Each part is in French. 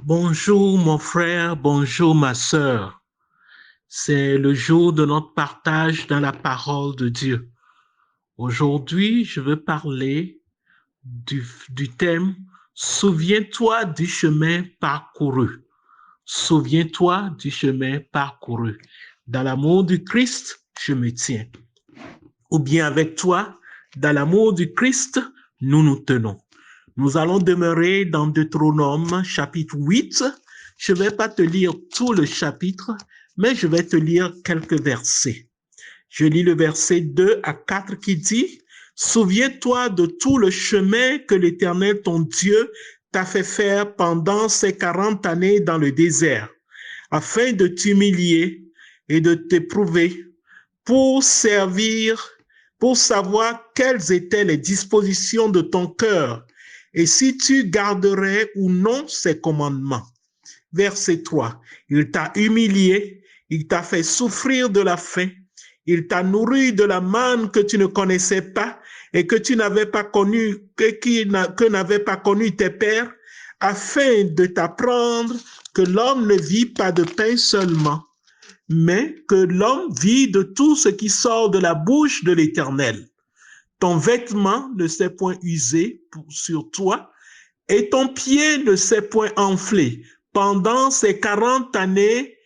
Bonjour mon frère, bonjour ma sœur. C'est le jour de notre partage dans la parole de Dieu. Aujourd'hui, je veux parler du thème Souviens-toi du chemin parcouru. Souviens-toi du chemin parcouru. Dans l'amour du Christ, je me tiens. Ou bien avec toi, dans l'amour du Christ, nous nous tenons. Nous allons demeurer dans Deutéronome chapitre 8. Je ne vais pas te lire tout le chapitre, mais je vais te lire quelques versets. Je lis le verset 2 à 4 qui dit, « Souviens-toi de tout le chemin que l'Éternel, ton Dieu, t'a fait faire pendant ces 40 années dans le désert, afin de t'humilier et de t'éprouver pour servir, pour savoir quelles étaient les dispositions de ton cœur et si tu garderais ou non ses commandements. » Verset 3. Il t'a humilié, il t'a fait souffrir de la faim, il t'a nourri de la manne que tu ne connaissais pas et que tu n'avais pas connu, que n'avaient pas connu tes pères, afin de t'apprendre que l'homme ne vit pas de pain seulement, mais que l'homme vit de tout ce qui sort de la bouche de l'Éternel. Ton vêtement ne s'est point usé sur toi, et ton pied ne s'est point enflé pendant ces 40 années.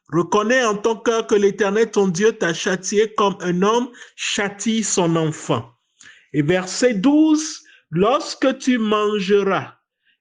Reconnais en ton cœur que l'Éternel, ton Dieu, t'a châtié comme un homme châtie son enfant. Et verset 12, lorsque tu mangeras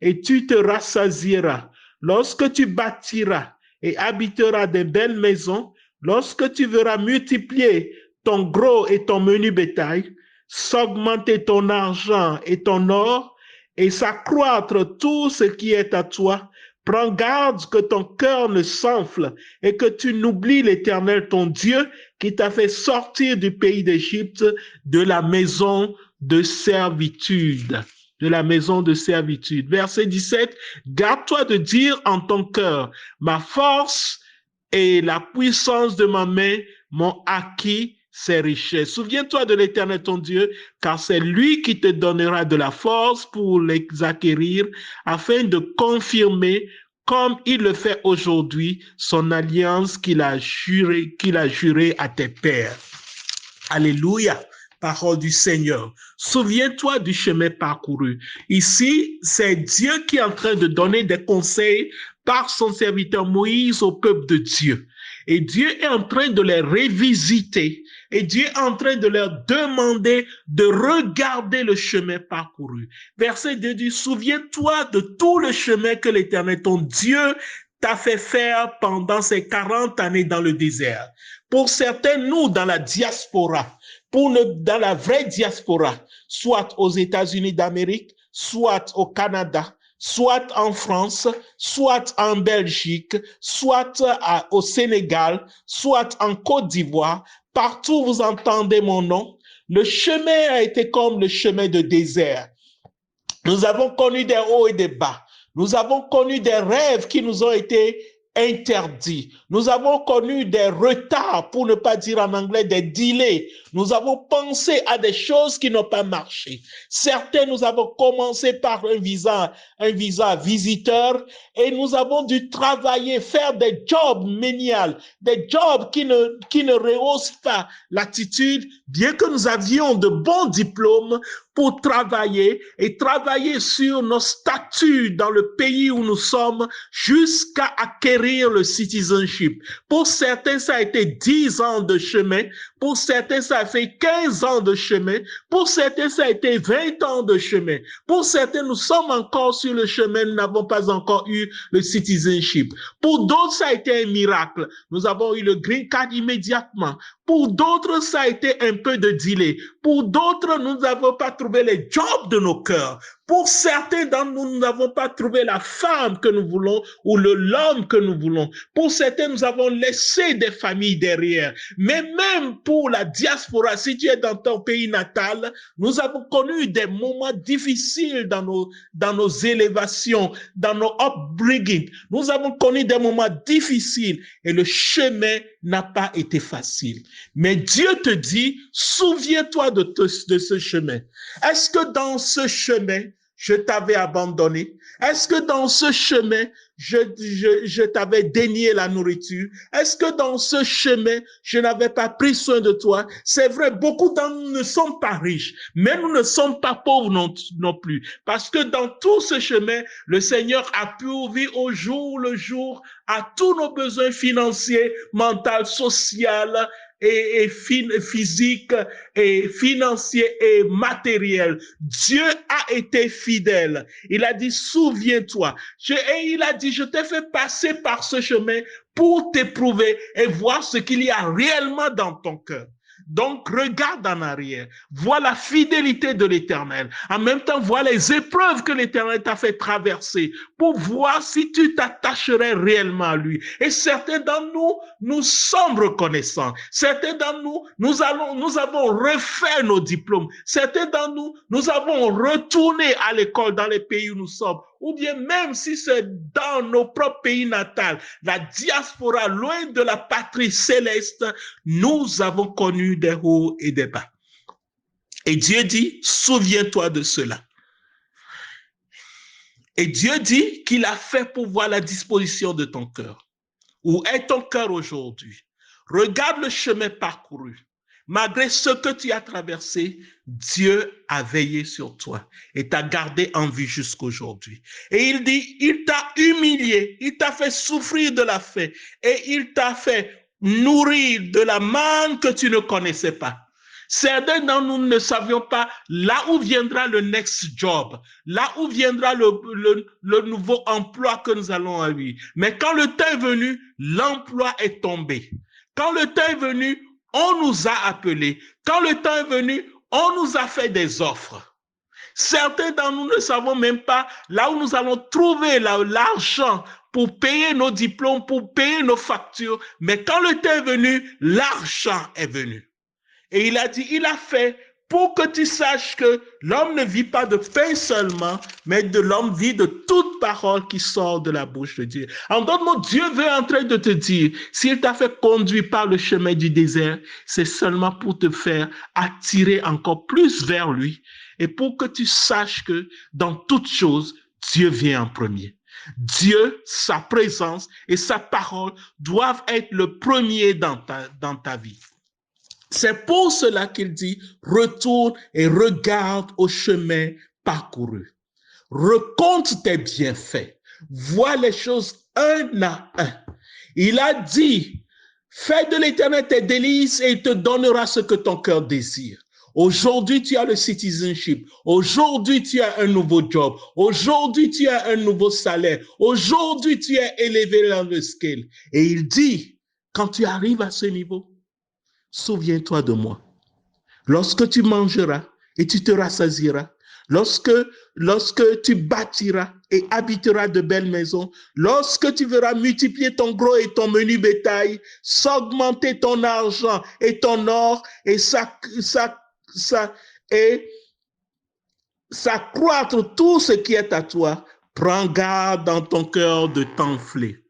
et tu te rassasieras, lorsque tu bâtiras et habiteras des belles maisons, lorsque tu verras multiplier ton gros et ton menu bétail, s'augmenter ton argent et ton or, et s'accroître tout ce qui est à toi, prends garde que ton cœur ne s'enfle et que tu n'oublies l'Éternel, ton Dieu, qui t'a fait sortir du pays d'Égypte, de la maison de servitude. De la maison de servitude. Verset 17, garde-toi de dire en ton cœur, ma force et la puissance de ma main m'ont acquis ces richesses. Souviens-toi de l'Éternel ton Dieu, car c'est lui qui te donnera de la force pour les acquérir, afin de confirmer, comme il le fait aujourd'hui, son alliance qu'il a juré à tes pères. Alléluia. Parole du Seigneur. Souviens-toi du chemin parcouru. Ici, c'est Dieu qui est en train de donner des conseils par son serviteur Moïse au peuple de Dieu. Et Dieu est en train de les révisiter. Et Dieu est en train de leur demander de regarder le chemin parcouru. Verset 2 dit, souviens-toi de tout le chemin que l'Éternel, ton Dieu, t'a fait faire pendant ces 40 années dans le désert. Pour certains, nous, dans la diaspora, dans la vraie diaspora, soit aux États-Unis d'Amérique, soit au Canada, soit en France, soit en Belgique, soit au Sénégal, soit en Côte d'Ivoire, partout vous entendez mon nom. Le chemin a été comme le chemin de désert. Nous avons connu des hauts et des bas. Nous avons connu des rêves qui nous ont été interdits. Nous avons connu des retards, pour ne pas dire en anglais des delays. Nous avons pensé à des choses qui n'ont pas marché. Certains, nous avons commencé par un visa visiteur et nous avons dû travailler, faire des jobs ménials, des jobs qui ne rehaussent pas l'attitude, bien que nous avions de bons diplômes pour travailler et travailler sur nos statuts dans le pays où nous sommes jusqu'à acquérir le citizenship. Pour certains, ça a été 10 ans de chemin. Pour certains, ça a fait 15 ans de chemin. Pour certains, ça a été 20 ans de chemin. Pour certains, nous sommes encore sur le chemin, nous n'avons pas encore eu le citizenship. Pour d'autres, ça a été un miracle. Nous avons eu le green card immédiatement. Pour d'autres, ça a été un peu de delay. Pour d'autres, nous n'avons pas trouvé les jobs de nos cœurs. Pour certains d'entre nous, nous n'avons pas trouvé la femme que nous voulons ou l'homme que nous voulons. Pour certains, nous avons laissé des familles derrière. Mais même pour la diaspora, si tu es dans ton pays natal, nous avons connu des moments difficiles dans nos élévations, dans nos upbringing. Nous avons connu des moments difficiles et le chemin n'a pas été facile. Mais Dieu te dit, souviens-toi de ce chemin. Est-ce que dans ce chemin, je t'avais abandonné? Est-ce que dans ce chemin, je t'avais dénié la nourriture? Est-ce que dans ce chemin, je n'avais pas pris soin de toi? C'est vrai, beaucoup d'entre nous ne sommes pas riches, mais nous ne sommes pas pauvres non plus. Parce que dans tout ce chemin, le Seigneur a pourvu au jour le jour à tous nos besoins financiers, mentaux, sociaux, et physique et financier et matériel. Dieu a été fidèle. Il a dit, souviens-toi. Et il a dit, je t'ai fait passer par ce chemin pour t'éprouver et voir ce qu'il y a réellement dans ton cœur. Donc, regarde en arrière, vois la fidélité de l'Éternel. En même temps, vois les épreuves que l'Éternel t'a fait traverser pour voir si tu t'attacherais réellement à lui. Et certains d'entre nous, nous sommes reconnaissants. Certains d'entre nous, nous avons refait nos diplômes. Certains d'entre nous, nous avons retourné à l'école dans les pays où nous sommes. Ou bien même si c'est dans nos propres pays natals, la diaspora, loin de la patrie céleste, nous avons connu des hauts et des bas. Et Dieu dit, souviens-toi de cela. Et Dieu dit qu'il a fait pour voir la disposition de ton cœur. Où est ton cœur aujourd'hui? Regarde le chemin parcouru. Malgré ce que tu as traversé, Dieu a veillé sur toi et t'a gardé en vie jusqu'aujourd'hui. Et il dit, il t'a humilié, il t'a fait souffrir de la faim et il t'a fait nourrir de la manne que tu ne connaissais pas. Certains d'entre nous ne savions pas là où viendra le next job, là où viendra le nouveau emploi que nous allons avoir. Mais quand le temps est venu, l'emploi est tombé. Quand le temps est venu, on nous a appelés. Quand le temps est venu, on nous a fait des offres. Certains d'entre nous ne savons même pas là où nous allons trouver l'argent pour payer nos diplômes, pour payer nos factures. Mais quand le temps est venu, l'argent est venu. Et il a dit, il a fait pour que tu saches que l'homme ne vit pas de pain seulement, mais de l'homme vit de toute parole qui sort de la bouche de Dieu. En d'autres mots, Dieu veut en train de te dire, s'il t'a fait conduire par le chemin du désert, c'est seulement pour te faire attirer encore plus vers lui et pour que tu saches que dans toutes choses, Dieu vient en premier. Dieu, sa présence et sa parole doivent être le premier dans ta vie. C'est pour cela qu'il dit, retourne et regarde au chemin parcouru. Recompte tes bienfaits. Vois les choses un à un. Il a dit, fais de l'Éternel tes délices et il te donnera ce que ton cœur désire. Aujourd'hui, tu as le citizenship. Aujourd'hui, tu as un nouveau job. Aujourd'hui, tu as un nouveau salaire. Aujourd'hui, tu es élevé dans le scale. Et il dit, quand tu arrives à ce niveau, souviens-toi de moi. Lorsque tu mangeras et tu te rassasieras, lorsque tu bâtiras et habiteras de belles maisons, lorsque tu verras multiplier ton gros et ton menu bétail, s'augmenter ton argent et ton or et s'accroître tout ce qui est à toi, prends garde dans ton cœur de t'enfler.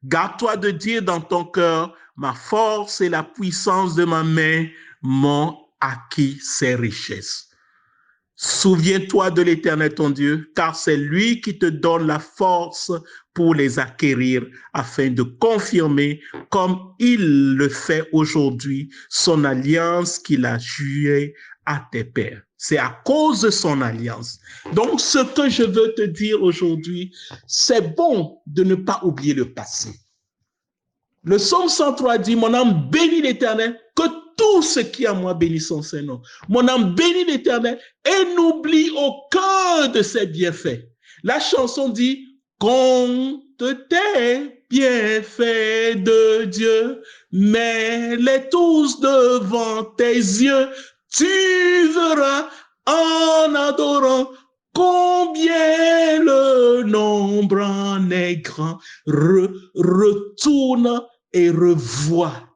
Garde-toi de dire dans ton cœur, ma force et la puissance de ma main m'ont acquis ces richesses. Souviens-toi de l'Éternel ton Dieu, car c'est lui qui te donne la force pour les acquérir afin de confirmer, comme il le fait aujourd'hui, son alliance qu'il a jurée à tes pères. C'est à cause de son alliance. Donc, ce que je veux te dire aujourd'hui, c'est bon de ne pas oublier le passé. Le psaume 103 dit, mon âme bénit l'Éternel, que tout ce qui est à moi bénisse son Saint-Nom. Mon âme bénit l'Éternel et n'oublie aucun de ses bienfaits. La chanson dit, compte tes bienfaits de Dieu, mets-les tous devant tes yeux. Tu verras en adorant combien le nombre en est grand. Retourne et revois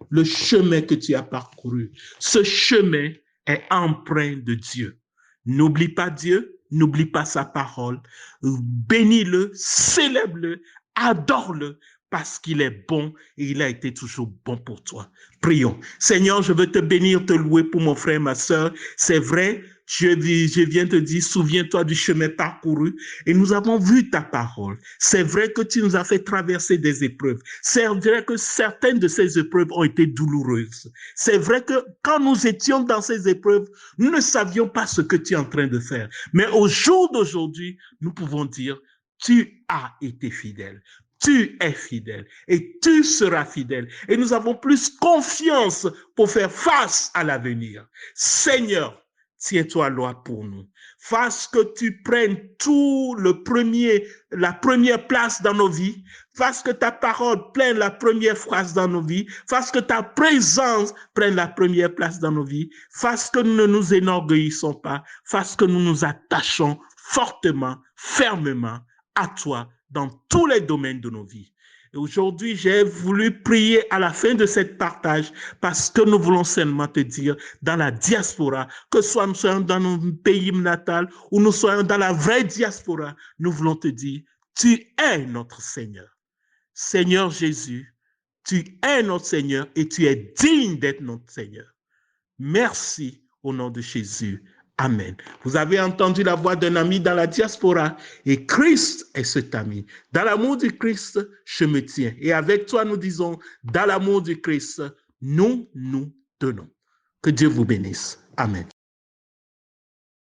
le chemin que tu as parcouru. Ce chemin est empreint de Dieu. N'oublie pas Dieu, n'oublie pas sa parole. Bénis-le, célèbre-le, adore-le, parce qu'il est bon et il a été toujours bon pour toi. Prions. Seigneur, je veux te bénir, te louer pour mon frère, ma sœur. C'est vrai, je viens te dire, souviens-toi du chemin parcouru et nous avons vu ta parole. C'est vrai que tu nous as fait traverser des épreuves. C'est vrai que certaines de ces épreuves ont été douloureuses. C'est vrai que quand nous étions dans ces épreuves, nous ne savions pas ce que tu es en train de faire. Mais au jour d'aujourd'hui, nous pouvons dire, tu as été fidèle. Tu es fidèle et tu seras fidèle. Et nous avons plus confiance pour faire face à l'avenir. Seigneur, tiens-toi loi pour nous. Fasse que tu prennes la première place dans nos vies. Fasse que ta parole prenne la première phrase dans nos vies. Fasse que ta présence prenne la première place dans nos vies. Fasse que nous ne nous énorgueillissons pas. Fasse que nous nous attachons fortement, fermement à toi dans tous les domaines de nos vies. Et aujourd'hui, j'ai voulu prier à la fin de cette partage parce que nous voulons seulement te dire, dans la diaspora, que soit nous soyons dans nos pays natal ou nous soyons dans la vraie diaspora, nous voulons te dire, tu es notre Seigneur. Seigneur Jésus, tu es notre Seigneur et tu es digne d'être notre Seigneur. Merci au nom de Jésus. Amen. Vous avez entendu la voix d'un ami dans la diaspora et Christ est cet ami. Dans l'amour du Christ, je me tiens. Et avec toi, nous disons, dans l'amour du Christ, nous nous tenons. Que Dieu vous bénisse. Amen.